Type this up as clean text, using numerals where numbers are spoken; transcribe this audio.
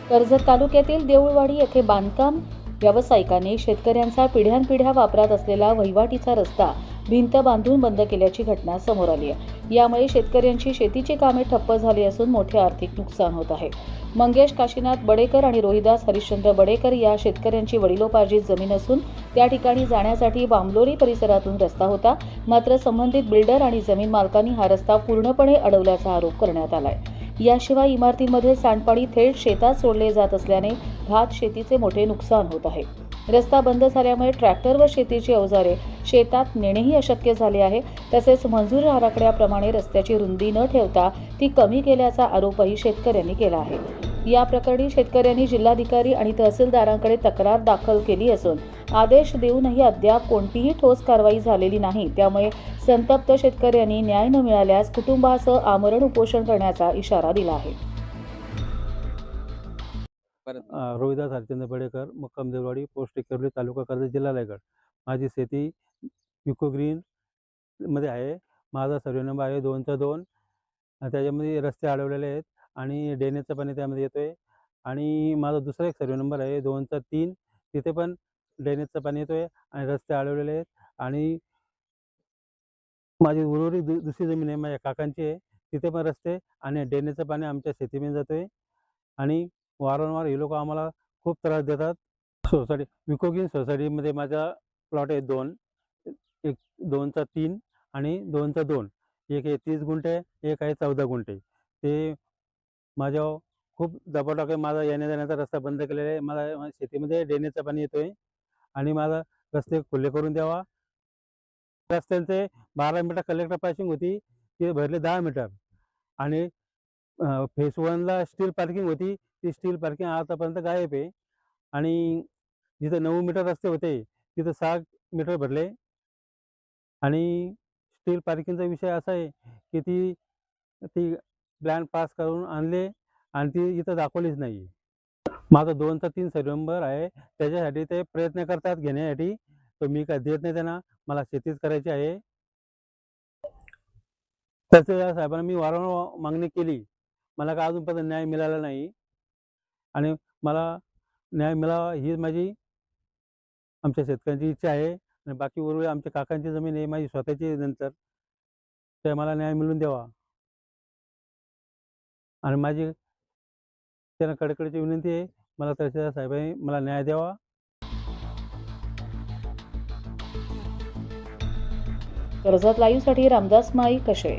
कर्जत तालुक्यातील देऊळवाडी येथे बांधकाम व्यावसायिकाने शेतकऱ्यांचा पिढ्यानपिढ्या वापरात असलेला वहिवाटीचा रस्ता भिंत बांधून बंद केल्याची घटना समोर आली आहे। यामुळे शेतकऱ्यांची शेतीची कामे ठप्प झाली असून मोठे आर्थिक नुकसान होत आहे। मंगेश काशीनाथ बडेकर आणि रोहिदास हरिश्चंद्र बडेकर या शेतकऱ्यांची वडिलोपार्जित जमीन असून त्या ठिकाणी जाण्यासाठी बांबलोरी परिसरातून रस्ता होता। मात्र संबंधित बिल्डर आणि जमीन मालकांनी हा रस्ता पूर्णपणे अडवल्याचा आरोप करण्यात आलाय। याशिवाय इमारतींमध्ये सांडपाणी थेट शेतात सोडले जात असल्याने भात शेतीचे मोठे नुकसान होत आहे। रस्ता बंद झाल्यामुळे ट्रॅक्टर व शेतीची अवजारे शेतात नेणेही अशक्य झाले आहे। तसेच मंजूर आराखड्याप्रमाणे रस्त्याची रुंदी न ठेवता ती कमी केल्याचा आरोपही शेतकऱ्यांनी केला आहे। या प्रकरणी शेतकऱ्यांनी जिल्हाधिकारी आणि तहसीलदारांकडे तक्रार दाखल केली असून आदेश देऊनही अद्याप कोणतीही ठोस कारवाई झालेली नाही। त्यामुळे संतप्त शेतकऱ्यांनी न्याय न मिळाल्यास कुटुंबासह आमरण उपोषण करण्याचा इशारा दिला आहे। रोहिदास हरिश्चंद्र बडेकर, मुक्काम देऊळवाडी, पोस्ट टेकर्ली, तालुका कर्जत, जिल्हा रायगड। माझी शेती इको ग्रीन मध्ये आहे। माझा सर्वे नंबर आहे 2/2। त्याच्यामध्ये रस्ते अडवलेले आहेत आणि ड्रेनेजचं पाणी त्यामध्ये येतोय। आणि माझा दुसरा एक सर्वे नंबर आहे 2/3, तिथे पण ड्रेनेजचं पाणी येतोय आणि रस्ते अडवलेले आहेत। आणि माझी उर्वरित दुसरी जमीन आहे, माझ्या काकांची आहे, तिथे पण रस्ते आणि ड्रेनेजचं पाणी आमच्या शेतीमध्ये जातोय आणि वारंवार हे लोक आम्हाला खूप त्रास देतात। सोसायटी इको ग्रीन सोसायटीमध्ये माझा प्लॉट आहे 2, एक 2/3 आणि 2/2। एक आहे 30 गुंठे, एक आहे 14 गुंठे। ते माझ्यावर खूप दबाव टाकून माझा येण्या-जाण्याचा रस्ता बंद केलेला आहे। माझ्या शेतीमध्ये ड्रेनेजचं पाणी येतोय आणि माझा रस्ते खुले करून द्यावा। रस्त्यांचे 12 मीटर कलेक्टर पासिंग होती, ते भरले 10 मीटर। आणि फेज 1ला स्टील पार्किंग होती, ती स्टील पार्किंग आतापर्यंत गायब आहे। आणि जिथे 9 मीटर रस्ते होते तिथं 6 मीटर भरले। आणि स्टील पार्किंगचा विषय असा आहे की ती ती प्लॅन पास करून आणले आणि ती इथं दाखवलीच नाही। माझा 2/3 सर्वे नंबर आहे, त्याच्यासाठी ते प्रयत्न करतात घेण्यासाठी, तर मी काय देत नाही त्यांना। मला शेतीच करायची आहे। तहसीलदार साहेबांना मी वारंवार मागणी केली, मला काय अजूनपर्यंत न्याय मिळाला नाही। आणि मला न्याय मिळावा ही माझी आमच्या शेतकऱ्यांची इच्छा आहे। आणि बाकी उर्वरित आमच्या काकांची जमीन आहे, माझी स्वतःची नंतर, ते मला न्याय मिळवून द्यावा। आणि माझी त्यांना कडकडीची विनंती आहे, मला तहसीलदार साहेबांनी मला न्याय द्यावा। कर्जत लाईव्हसाठी रामदास माई कशे।